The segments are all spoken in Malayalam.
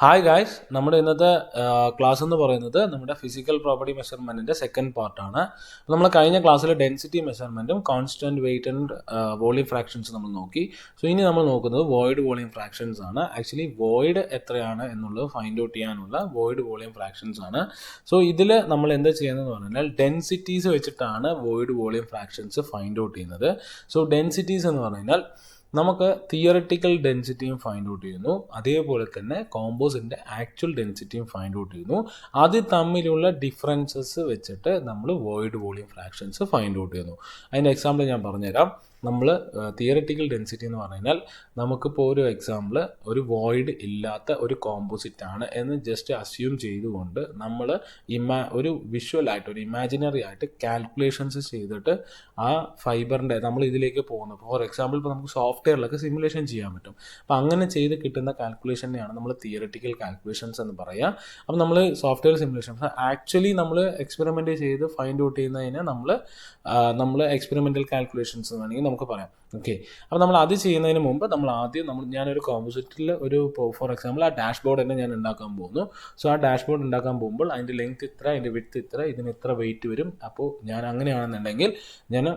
ഹായ് ഗായ്സ്, നമ്മുടെ ഇന്നത്തെ ക്ലാസ് എന്ന് പറയുന്നത് നമ്മുടെ ഫിസിക്കൽ പ്രോപ്പർട്ടി മെഷർമെൻറ്റിൻ്റെ സെക്കൻഡ് പാർട്ടാണ്. അപ്പോൾ നമ്മൾ കഴിഞ്ഞ ക്ലാസ്സിൽ ഡെൻസിറ്റി മെഷർമെൻറ്റും constant weight and volume fractions നമ്മൾ നോക്കി. സോ ഇനി നമ്മൾ നോക്കുന്നത് വോയിഡ് വോളിയം ഫ്രാക്ഷൻസ് ആണ്. ആക്ച്വലി വോയിഡ് എത്രയാണ് എന്നുള്ളത് ഫൈൻഡ് ഔട്ട് ചെയ്യാനുള്ള വോയിഡ് വോളിയം ഫ്രാക്ഷൻസ് ആണ്. സോ ഇതിൽ നമ്മൾ എന്താ ചെയ്യുന്നതെന്ന് പറഞ്ഞാൽ ഡെൻസിറ്റീസ് വെച്ചിട്ടാണ് void volume fractions find out ചെയ്യുന്നത്. സോ ഡെൻസിറ്റീസ് എന്ന് പറഞ്ഞാൽ നമുക്ക് തിയററ്റിക്കൽ ഡെൻസിറ്റിയും ഫൈൻഡ് ഔട്ട് ചെയ്യുന്നു, അതേപോലെ തന്നെ കോമ്പോസിൻ്റെ ആക്ച്വൽ ഡെൻസിറ്റിയും ഫൈൻഡ് ഔട്ട് ചെയ്യുന്നു. അത് തമ്മിലുള്ള ഡിഫറൻസസ് വെച്ചിട്ട് നമ്മൾ void volume fractions find out ചെയ്യുന്നു. അതിൻ്റെ എക്സാമ്പിൾ ഞാൻ പറഞ്ഞുതരാം. നമ്മൾ തിയററ്റിക്കൽ ഡെൻസിറ്റി എന്ന് പറഞ്ഞാൽ നമുക്കിപ്പോൾ ഒരു എക്സാമ്പിൾ ഒരു വോയിഡ് ഇല്ലാത്ത ഒരു കോമ്പോസിറ്റ് ആണ് എന്ന് ജസ്റ്റ് അസ്യൂം ചെയ്തുകൊണ്ട് നമ്മൾ ഒരു വിഷ്വലായിട്ട് ഒരു ഇമാജിനറി ആയിട്ട് കാൽക്കുലേഷൻസ് ചെയ്തിട്ട് ആ ഫൈബറിൻ്റെ നമ്മൾ ഇതിലേക്ക് പോകുന്നു. ഫോർ എക്സാമ്പിൾ ഇപ്പോൾ നമുക്ക് സോഫ്റ്റ്വെയറിലൊക്കെ സിമുലേഷൻ ചെയ്യാൻ പറ്റും. അപ്പോൾ അങ്ങനെ ചെയ്ത് കിട്ടുന്ന കാൽക്കുലേഷനെയാണ് നമ്മൾ തിയററ്റിക്കൽ കാൽക്കുലേഷൻസ് എന്ന് പറയുക. അപ്പോൾ നമ്മൾ സോഫ്റ്റ്വെയർ സിമുലേഷൻസ് ആക്ച്വലി നമ്മൾ എക്സ്പെരിമെൻ്റ് ചെയ്ത് ഫൈൻഡ് ഔട്ട് ചെയ്യുന്നതിന് നമ്മൾ എക്സ്പെരിമെൻ്റൽ കാൽക്കുലേഷൻസ് എന്ന് വേണമെങ്കിൽ നമുക്ക് പറയാം. ഓക്കെ, അപ്പോൾ നമ്മൾ അത് ചെയ്യുന്നതിന് മുമ്പ് ഞാനൊരു കോമ്പോസിറ്റിൽ ഫോർ എക്സാമ്പിൾ ആ ഡാഷ്ബോർഡ് തന്നെ ഞാൻ ഉണ്ടാക്കാൻ പോകുന്നു. സോ ആ ഡാഷ്ബോർഡ് ഉണ്ടാക്കാൻ പോകുമ്പോൾ അതിൻ്റെ ലെങ്ത് ഇത്ര, അതിൻ്റെ വിഡ്ത്ത് ഇത്ര, ഇതിന് ഇത്ര വെയിറ്റ് വരും. അപ്പോൾ ഞാൻ അങ്ങനെയാണെന്നുണ്ടെങ്കിൽ ഞാൻ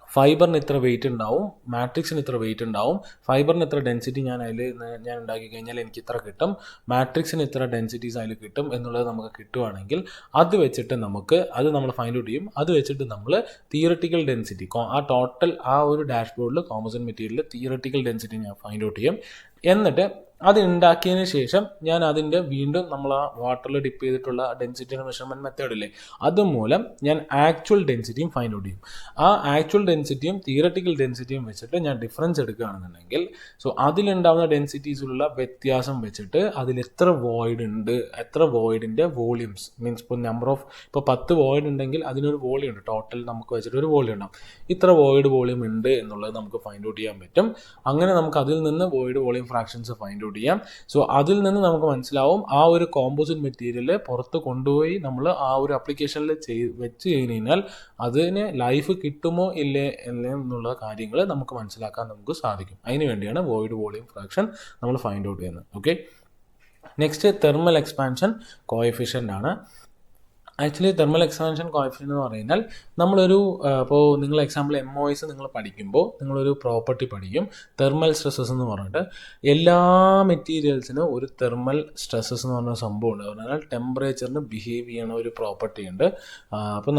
ഫൈബറിന് ഇത്ര വെയിറ്റ് ഉണ്ടാവും, മാട്രിക്സിന് ഇത്ര വെയിറ്റ് ഉണ്ടാവും, ഫൈബറിന് ഇത്ര ഡെൻസിറ്റി ഞാൻ ഉണ്ടാക്കി കഴിഞ്ഞാൽ എനിക്ക് ഇത്ര കിട്ടും, മാട്രിക്സിന് ഇത്ര ഡെൻസിറ്റീസ് അതിൽ കിട്ടും എന്നുള്ളത് നമുക്ക് കിട്ടുവാണെങ്കിൽ അത് വെച്ചിട്ട് അത് നമ്മൾ ഫൈൻഡ് ഔട്ട് ചെയ്യും. അത് വെച്ചിട്ട് നമ്മൾ തിയററ്റിക്കൽ ഡെൻസിറ്റി ആ ഒരു ഡാഷ്ബോർഡിൽ കോമ്പോസിറ്റ് മെറ്റീരിയൽ തിയററ്റിക്കൽ ഡെൻസിറ്റി ഞാൻ ഫൈൻഡ് ഔട്ട് ചെയ്യും. എന്നിട്ട് അത് ഉണ്ടാക്കിയതിന് ശേഷം ഞാൻ അതിൻ്റെ വീണ്ടും നമ്മൾ ആ വാട്ടറിൽ ഡിപ്പ് ചെയ്തിട്ടുള്ള ഡെൻസിറ്റിയുടെ മെഷർമെൻറ്റ് മെത്തേഡില്ലേ അതുമൂലം ഞാൻ ആക്ച്വൽ ഡെൻസിറ്റിയും ഫൈൻഡ് ഔട്ട് ചെയ്യും. ആ ആക്ച്വൽ ഡെൻസിറ്റിയും തിയററ്റിക്കൽ ഡെൻസിറ്റിയും വെച്ചിട്ട് ഞാൻ ഡിഫറൻസ് എടുക്കുകയാണെന്നുണ്ടെങ്കിൽ അതിലുണ്ടാകുന്ന ഡെൻസിറ്റീസിലുള്ള വ്യത്യാസം വെച്ചിട്ട് അതിൽ എത്ര വോയിഡ് ഉണ്ട്, എത്ര വോയിഡിൻ്റെ വോളിയൂംസ് മീൻസ് ഇപ്പോൾ 10 വോയിഡ് ഉണ്ടെങ്കിൽ അതിനൊരു വോളിയം ഉണ്ട്, ടോട്ടൽ നമുക്ക് വെച്ചിട്ട് ഒരു വോളിയം ഉണ്ടാവും, ഇത്ര വോയിഡ് വോളിയം ഉണ്ട് എന്നുള്ളത് നമുക്ക് ഫൈൻഡ് ഔട്ട് ചെയ്യാൻ പറ്റും. അങ്ങനെ നമുക്ക് അതിൽ നിന്ന് void volume fractions find out ചെയ്യാം. സോ അതിൽ നിന്ന് നമുക്ക് മനസ്സിലാവും ആ ഒരു കോമ്പോസിറ്റ് മെറ്റീരിയൽ പുറത്ത് കൊണ്ടുപോയി നമ്മൾ ആ ഒരു ആപ്ലിക്കേഷനിൽ വെച്ച് കഴിഞ്ഞാൽ അതിന് ലൈഫ് കിട്ടുമോ ഇല്ലേ എന്നുള്ള കാര്യങ്ങൾ നമുക്ക് മനസ്സിലാക്കാൻ നമുക്ക് സാധിക്കും. അതിന് വേണ്ടിയാണ് വോയിഡ് വോളിയം ഫ്രാക്ഷൻ നമ്മൾ ഫൈൻഡ് ഔട്ട് ചെയ്യുന്നത്. Okay, next thermal expansion coefficient ആണ്. ആക്ച്വലി തെർമൽ എക്സ്പാൻഷൻ കോഎഫിഷ്യൻ്റ് എന്ന് പറഞ്ഞാൽ ഇപ്പോൾ നിങ്ങൾ എക്സാമ്പിൾ MOS നിങ്ങൾ പഠിക്കുമ്പോൾ നിങ്ങളൊരു പ്രോപ്പർട്ടി പഠിക്കും, തെർമൽ സ്ട്രെസ്സസ് എന്ന് പറഞ്ഞിട്ട്. എല്ലാ മെറ്റീരിയൽസിനും ഒരു തെർമൽ സ്ട്രെസ്സസ് എന്ന് പറഞ്ഞ സംഭവമുണ്ട്. പറഞ്ഞാൽ ടെമ്പറേച്ചറിന് ബിഹേവ് ചെയ്യണ ഒരു പ്രോപ്പർട്ടി ഉണ്ട്. അപ്പോൾ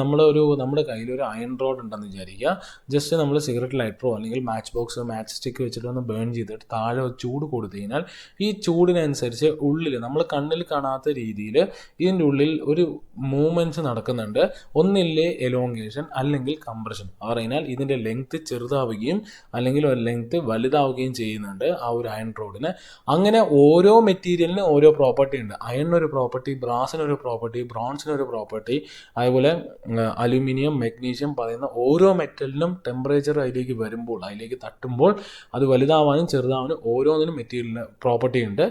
നമ്മുടെ കയ്യിലൊരു അയൺ റോഡ് ഉണ്ടെന്ന് വിചാരിക്കുക. ജസ്റ്റ് നമ്മൾ സിഗരറ്റ് ലൈറ്ററോ അല്ലെങ്കിൽ മാച്ച് സ്റ്റിക്ക് വെച്ചിട്ട് ഒന്ന് ബേൺ ചെയ്തിട്ട് താഴെ ചൂട് കൊടുത്തു കഴിഞ്ഞാൽ ഈ ചൂടിനനുസരിച്ച് ഉള്ളിൽ നമ്മൾ കണ്ണിൽ കാണാത്ത രീതിയിൽ ഇതിൻ്റെ ഉള്ളിൽ ഒരു മൂവ്മെൻറ്റ്സ് നടക്കുന്നുണ്ട്. ഒന്നില്ലേ എലോങ്ങേഷൻ അല്ലെങ്കിൽ കംപ്രഷൻ. പറഞ്ഞാൽ ഇതിൻ്റെ ലെങ്ത്ത് ചെറുതാവുകയും അല്ലെങ്കിൽ ഒരു ലെങ്ത്ത് വലുതാവുകയും ചെയ്യുന്നുണ്ട് ആ ഒരു അയൺ റോഡിന്. അങ്ങനെ ഓരോ മെറ്റീരിയലിന് ഓരോ പ്രോപ്പർട്ടി ഉണ്ട്. അയണിനൊരു പ്രോപ്പർട്ടി, ബ്രാസിനൊരു പ്രോപ്പർട്ടി, ബ്രോൺസിനൊരു പ്രോപ്പർട്ടി, അതുപോലെ അലുമിനിയം, മെഗ്നീഷ്യം പറയുന്ന ഓരോ മെറ്റലിനും ടെമ്പറേച്ചർ അതിലേക്ക് തട്ടുമ്പോൾ അത് വലുതാവാനും ചെറുതാവാനും ഓരോന്നിനും മെറ്റീരിയലിന് പ്രോപ്പർട്ടി ഉണ്ട്.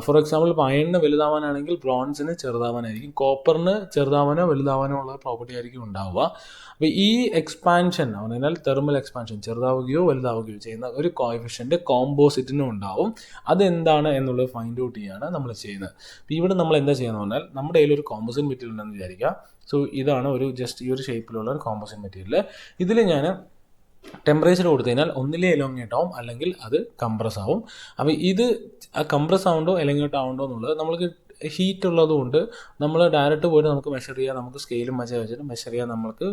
ഫോർ എക്സാമ്പിൾ ഇപ്പോൾ അയണിന് വലുതാവാനാണെങ്കിൽ ബ്രോൺസിന് ചെറുതാവാനായിരിക്കും, കോപ്പറിന് ചെറുതാവാനോ വലുതാവാനോ ഉള്ള പ്രോപ്പർട്ടി ആയിരിക്കും ഉണ്ടാവുക. അപ്പോൾ ഈ എക്സ്പാൻഷൻ പറഞ്ഞാൽ തെർമൽ എക്സ്പാൻഷൻ ചെറുതാവുകയോ വലുതാവുകയോ ചെയ്യുന്ന ഒരു കോഎഫിഷ്യൻ്റ് കോമ്പോസിറ്റിനും ഉണ്ടാവും. അതെന്താണ് എന്നുള്ളത് ഫൈൻഡ് ഔട്ട് ചെയ്യാണ് നമ്മൾ ചെയ്യുന്നത്. അപ്പോൾ ഇവിടെ നമ്മൾ എന്താ ചെയ്യുന്നത് പറഞ്ഞാൽ നമ്മുടെ കയ്യിൽ ഒരു കോമ്പോസിറ്റ് മെറ്റീരിയൽ ഉണ്ടെന്ന് വിചാരിക്കുക. സോ ഇതാണ് ഈ ഒരു ഷേപ്പിലുള്ള ഒരു കോമ്പോസിറ്റ് മെറ്റീരിയൽ. ഇതിൽ ഞാൻ ടെമ്പറേച്ചർ കൊടുത്തു കഴിഞ്ഞാൽ ഒന്നിലേ എലോങ്ങേറ്റ് ആവും അല്ലെങ്കിൽ അത് കംപ്രസ് ആവും. അപ്പോൾ ഇത് കംപ്രസ് ആവുണ്ടോ എലോങ്ങേറ്റ് ആവുണ്ടോ എന്നുള്ളത് നമ്മൾക്ക് ഹീറ്റ് ഉള്ളതുകൊണ്ട് നമ്മൾ ഡയറക്റ്റ് പോയിട്ട് നമുക്ക് മെഷർ ചെയ്യാൻ, നമുക്ക് സ്കെയിലും വെച്ചിട്ട് മെഷർ ചെയ്യാൻ നമുക്ക്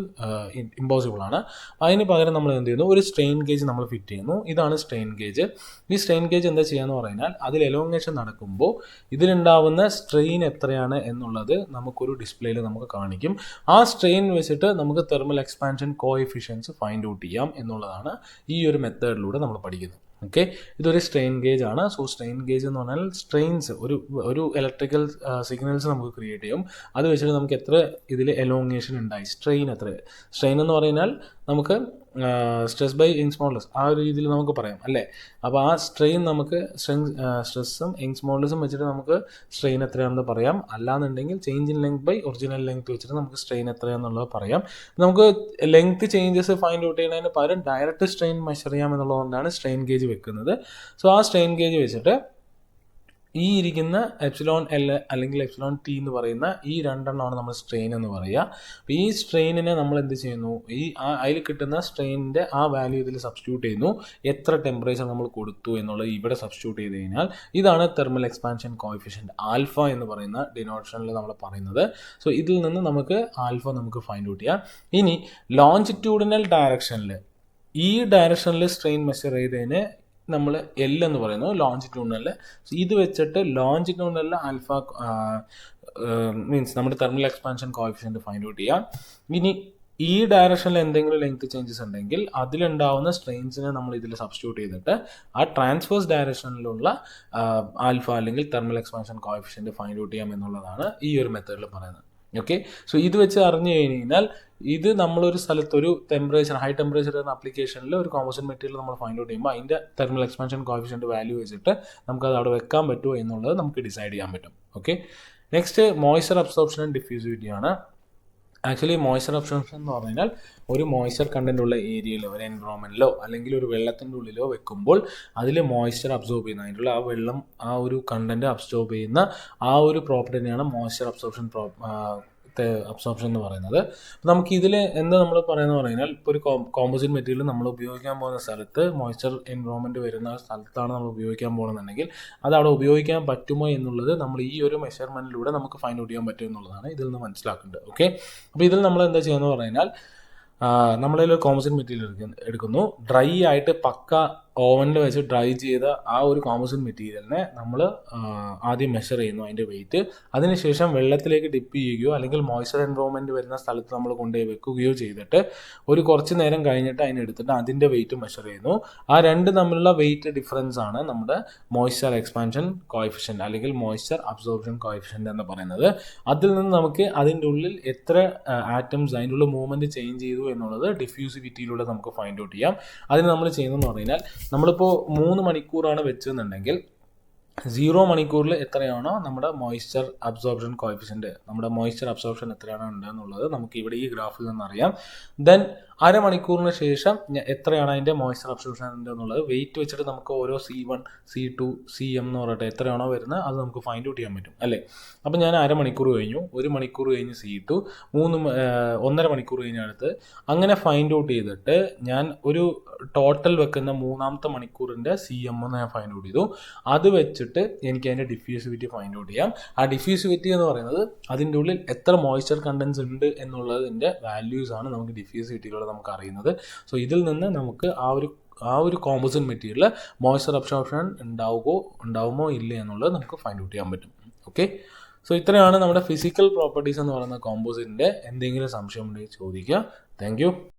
ഇമ്പോസിബിൾ ആണ്. അതിന് പകരം നമ്മൾ എന്ത് ചെയ്യുന്നു, ഒരു സ്ട്രെയിൻ ഗേജ് നമ്മൾ ഫിറ്റ് ചെയ്യുന്നു. ഇതാണ് സ്ട്രെയിൻ ഗേജ്. ഈ സ്ട്രെയിൻ ഗേജ് എന്താ ചെയ്യാന്ന് പറഞ്ഞാൽ അതിൽ എലോങ്ങേഷൻ നടക്കുമ്പോൾ ഇതിലുണ്ടാവുന്ന സ്ട്രെയിൻ എത്രയാണ് എന്നുള്ളത് നമുക്കൊരു ഡിസ്പ്ലേയിൽ നമുക്ക് കാണിക്കും. ആ സ്ട്രെയിൻ വെച്ചിട്ട് നമുക്ക് thermal expansion coefficients find out ചെയ്യാം എന്നുള്ളതാണ് ഈ ഒരു മെത്തേഡിലൂടെ നമ്മൾ പഠിക്കുന്നത്. ഓക്കെ, ഇതൊരു സ്ട്രെയിൻ ഗേജ് ആണ്. സോ സ്ട്രെയിൻ ഗേജ് എന്ന് പറഞ്ഞാൽ സ്ട്രെയിൻസ് ഒരു ഇലക്ട്രിക്കൽ സിഗ്നൽസ് നമുക്ക് ക്രിയേറ്റ് ചെയ്യും. അത് വെച്ചിട്ട് നമുക്ക് എത്ര ഇതിൽ എലോങ്ങേഷൻ ഉണ്ടായി, സ്ട്രെയിൻ എന്ന് പറഞ്ഞാൽ നമുക്ക് സ്ട്രെസ് ബൈ യങ്സ് മോഡുലസ് ആ ഒരു രീതിയിൽ നമുക്ക് പറയാം അല്ലേ. അപ്പോൾ ആ സ്ട്രെയിൻ നമുക്ക് സ്ട്രെസ്സും യങ്സ് മോഡുലസും വെച്ചിട്ട് നമുക്ക് സ്ട്രെയിൻ എത്രയാണെന്ന് പറയാം. അല്ലാന്നുണ്ടെങ്കിൽ change in length by original length വെച്ചിട്ട് നമുക്ക് സ്ട്രെയിൻ എത്രയാണെന്നുള്ളത് പറയാം. നമുക്ക് ലെങ്ത് ചേഞ്ചസ് ഫൈൻഡ് ഔട്ട് ചെയ്യുന്നതിന് പകരം ഡയറക്റ്റ് സ്ട്രെയിൻ മെഷർ ചെയ്യാം എന്നുള്ളതുകൊണ്ടാണ് സ്ട്രെയിൻ ഗേജ് വെക്കുന്നത്. സോ ആ സ്ട്രെയിൻ ഗേജ് വെച്ചിട്ട് ഈ ഇരിക്കുന്ന എപ്സിലോൺ എൽ അല്ലെങ്കിൽ എപ്സിലോൺ ടി എന്ന് പറയുന്ന ഈ രണ്ടെണ്ണമാണ് നമ്മൾ സ്ട്രെയിൻ എന്ന് പറയുക. അപ്പോൾ ഈ സ്ട്രെയിനിനെ നമ്മൾ എന്ത് ചെയ്യുന്നു, അതിൽ കിട്ടുന്ന സ്ട്രെയിനിൻ്റെ ആ വാല്യൂ ഇതിൽ സബ്സ്റ്റിറ്റ്യൂട്ട് ചെയ്യുന്നു. എത്ര ടെമ്പറേച്ചർ നമ്മൾ കൊടുത്തു എന്നുള്ളത് ഇവിടെ സബ്സ്റ്റിറ്റ്യൂട്ട് ചെയ്ത് കഴിഞ്ഞാൽ ഇതാണ് തെർമൽ എക്സ്പാൻഷൻ കോഎഫിഷ്യൻറ്റ് ആൽഫ എന്ന് പറയുന്ന ഡിനോഷനിൽ നമ്മൾ പറയുന്നത്. സോ ഇതിൽ നിന്ന് നമുക്ക് ആൽഫ നമുക്ക് ഫൈൻഡ് ഔട്ട് ചെയ്യാം. ഇനി ലോഞ്ചിറ്റ്യൂഡിനൽ ഡയറക്ഷനിൽ ഈ ഡയറക്ഷനിൽ സ്ട്രെയിൻ മെഷർ ചെയ്തതിന് നമ്മൾ എൽ എന്ന് പറയുന്നു ലോഞ്ചിറ്റ്യൂഡിനൽ. ഇത് വെച്ചിട്ട് ലോഞ്ചിറ്റ്യൂഡിനൽ ആൽഫ മീൻസ് നമ്മുടെ thermal expansion coefficient find out ചെയ്യാം. ഇനി ഈ ഡയറക്ഷനിൽ എന്തെങ്കിലും ലെങ്ത് ചേഞ്ചസ് ഉണ്ടെങ്കിൽ അതിലുണ്ടാവുന്ന സ്ട്രെയിൻസിനെ നമ്മൾ ഇതിൽ സബ്സ്റ്റിറ്റ്യൂട്ട് ചെയ്തിട്ട് ആ ട്രാൻസ്വേഴ്സ് ഡയറക്ഷനിലുള്ള ആൽഫ അല്ലെങ്കിൽ thermal expansion coefficient find out ചെയ്യാം എന്നുള്ളതാണ് ഈ ഒരു മെത്തേഡിൽ പറയുന്നത്. ഓക്കെ, സോ ഇത് വെച്ച് അറിഞ്ഞു കഴിഞ്ഞാൽ ഇത് നമ്മളൊരു സ്ഥലത്ത് ഒരു ടെമ്പറേച്ചർ ഹൈ ടെമ്പറേച്ചർ എന്ന ആപ്ലിക്കേഷനിൽ ഒരു കോമ്പോസിറ്റ് മെറ്റീരിയൽ നമ്മൾ ഫൈൻഡ് ഔട്ട് ചെയ്യുമ്പോൾ അതിൻ്റെ തെർമൽ എക്സ്പാൻഷൻ കോഎഫിഷ്യൻറ്റ് വാല്യൂ വെച്ചിട്ട് നമുക്കത് അവിടെ വെക്കാൻ പറ്റുമോ എന്നുള്ളത് നമുക്ക് ഡിസൈഡ് ചെയ്യാൻ പറ്റും. Okay, next moisture absorption and diffusivity ആണ്. ആക്ച്വലി മോയ്സ്ചർ അബ്സോർപ്ഷൻ എന്ന് പറഞ്ഞാൽ ഒരു മോയ്സ്ചർ കണ്ടന്റ് ഉള്ള ഏരിയയിലോ ഒരു എൻവറോൺമെൻറ്റിലോ അല്ലെങ്കിൽ ഒരു വെള്ളത്തിൻ്റെ ഉള്ളിലോ വെക്കുമ്പോൾ അതിൽ മോയ്സ്ചർ അബ്സോർബ് ചെയ്യുന്ന അതിലുള്ള ആ വെള്ളം ആ ഒരു കണ്ടന്റ് അബ്സോർബ് ചെയ്യുന്ന ആ ഒരു പ്രോപ്പർട്ടി തന്നെയാണ് മോയ്സ്ചർ അബ്സോർപ്ഷൻ എന്ന് പറയുന്നത്. നമുക്ക് ഇതിൽ എന്താ നമ്മൾ പറയുന്നത് പറഞ്ഞാൽ ഇപ്പോൾ ഒരു കോമ്പോസിറ്റ് മെറ്റീരിയൽ നമ്മൾ ഉപയോഗിക്കാൻ പോകുന്ന സ്ഥലത്ത് മോയ്സ്ചർ എൻവറോൺമെൻറ്റ് വരുന്ന സ്ഥലത്താണ് നമ്മൾ ഉപയോഗിക്കാൻ പോകുന്നതെന്നുണ്ടെങ്കിൽ അത് അവിടെ ഉപയോഗിക്കാൻ പറ്റുമോ എന്നുള്ളത് നമ്മൾ ഈ ഒരു മെഷർമെൻറ്റിലൂടെ നമുക്ക് ഫൈൻഡ് ഔട്ട് ചെയ്യാൻ പറ്റും എന്നുള്ളതാണ് ഇതിൽ നിന്ന് മനസ്സിലാക്കേണ്ടത്. ഓക്കെ, അപ്പോൾ ഇതിൽ നമ്മൾ എന്താ ചെയ്യുന്നത് പറഞ്ഞാൽ നമ്മളതിൽ കോമ്പോസിറ്റ് മെറ്റീരിയൽ എടുക്കുന്നു. ഡ്രൈ ആയിട്ട് പക്ക ഓവനിൽ വെച്ച് ഡ്രൈ ചെയ്ത ആ ഒരു കോമ്പോസിറ്റ് മെറ്റീരിയലിനെ നമ്മൾ ആദ്യം മെഷർ ചെയ്യുന്നു അതിൻ്റെ വെയിറ്റ്. അതിനുശേഷം വെള്ളത്തിലേക്ക് ഡിപ്പ് ചെയ്യുകയോ അല്ലെങ്കിൽ മോയ്സ്ചർ എൻവറോൺമെൻറ്റ് വരുന്ന സ്ഥലത്ത് നമ്മൾ കൊണ്ടുപോയി വെക്കുകയോ ചെയ്തിട്ട് ഒരു കുറച്ച് നേരം കഴിഞ്ഞിട്ട് അതിനെടുത്തിട്ട് അതിൻ്റെ വെയിറ്റ് മെഷർ ചെയ്യുന്നു. ആ രണ്ട് തമ്മിലുള്ള വെയിറ്റ് ഡിഫറൻസ് ആണ് നമ്മുടെ മോയ്സ്ചർ എക്സ്പാൻഷൻ കോഎഫിഷ്യൻറ്റ് അല്ലെങ്കിൽ മോയ്സ്ചർ അബ്സോർപ്ഷൻ കോഎഫിഷ്യൻറ്റ് എന്ന് പറയുന്നത്. അതിൽ നിന്ന് നമുക്ക് അതിൻ്റെ ഉള്ളിൽ എത്ര ആറ്റംസ് അതിൻ്റെ ഉള്ളിൽ മൂവ്മെൻറ്റ് ചേഞ്ച് ചെയ്തു എന്നുള്ളത് ഡിഫ്യൂസിവിറ്റിയിലൂടെ നമുക്ക് ഫൈൻഡ് ഔട്ട് ചെയ്യാം. അതിന് നമ്മൾ ചെയ്യുന്നതെന്ന് പറഞ്ഞാൽ നമ്മളിപ്പോൾ 3 മണിക്കൂറാണ് വെച്ചെന്നുണ്ടെങ്കിൽ 0 മണിക്കൂറിൽ എത്രയാണോ നമ്മുടെ മോയ്സ്ചർ അബ്സോർപ്ഷൻ കോഎഫിഷ്യൻറ്റ് നമ്മുടെ മോയ്സ്ചർ അബ്സോർപ്ഷൻ എത്രയാണോ ഉണ്ടെന്നുള്ളത് നമുക്ക് ഇവിടെ ഈ ഗ്രാഫിൽ നിന്ന് അറിയാം. ദെൻ അരമണിക്കൂറിന് ശേഷം എത്രയാണ് അതിൻ്റെ മോയ്സ്ചർ അബ്സോർപ്ഷൻ എന്നുള്ളത് വെയിറ്റ് വെച്ചിട്ട് നമുക്ക് ഓരോ C1 C2 CM എന്ന് പറഞ്ഞിട്ട് എത്രയാണോ വരുന്നത് അത് നമുക്ക് ഫൈൻഡ് ഔട്ട് ചെയ്യാൻ പറ്റും അല്ലേ. അപ്പോൾ ഞാൻ അരമണിക്കൂർ കഴിഞ്ഞു, 1 മണിക്കൂർ കഴിഞ്ഞ് C2, 1.5 മണിക്കൂർ കഴിഞ്ഞ് അടുത്ത് അങ്ങനെ ഫൈൻഡ് ഔട്ട് ചെയ്തിട്ട് ഞാൻ ഒരു ടോട്ടൽ വെക്കുന്ന 3-ാമത്തെ മണിക്കൂറിൻ്റെ CM എന്ന് ഞാൻ ഫൈൻഡ് ഔട്ട് ചെയ്തു. അത് വെച്ചിട്ട് എനിക്ക് അതിൻ്റെ ഡിഫ്യൂസിവിറ്റി ഫൈൻഡ് ഔട്ട് ചെയ്യാം. ആ ഡിഫ്യൂസിവിറ്റി എന്ന് പറയുന്നത് അതിൻ്റെ ഉള്ളിൽ എത്ര മോയ്സ്ചർ കണ്ടൻസ് ഉണ്ട് എന്നുള്ളതിൻ്റെ വാല്യൂസ് ആണ് നമുക്ക് ഡിഫ്യൂസിവിറ്റിയിലൂടെ നമുക്ക് അറിയുന്നത്. സോ ഇതിൽ നിന്ന് നമുക്ക് ആ ഒരു കോമ്പോസിറ്റ് മെറ്റീരിയൽ മോയ്സ്ചർ അബ്സോർപ്ഷൻ ഉണ്ടാവുമോ ഇല്ലേ എന്നുള്ളത് നമുക്ക് ഫൈൻഡ് ഔട്ട് ചെയ്യാൻ പറ്റും. ഓക്കെ, സോ ഇത്രയാണ് നമ്മുടെ ഫിസിക്കൽ പ്രോപ്പർട്ടീസ് എന്ന് പറയുന്ന കോമ്പോസിറ്റിൻ്റെ. എന്തെങ്കിലും സംശയം ഉണ്ടെങ്കിൽ ചോദിക്കുക. Thank you.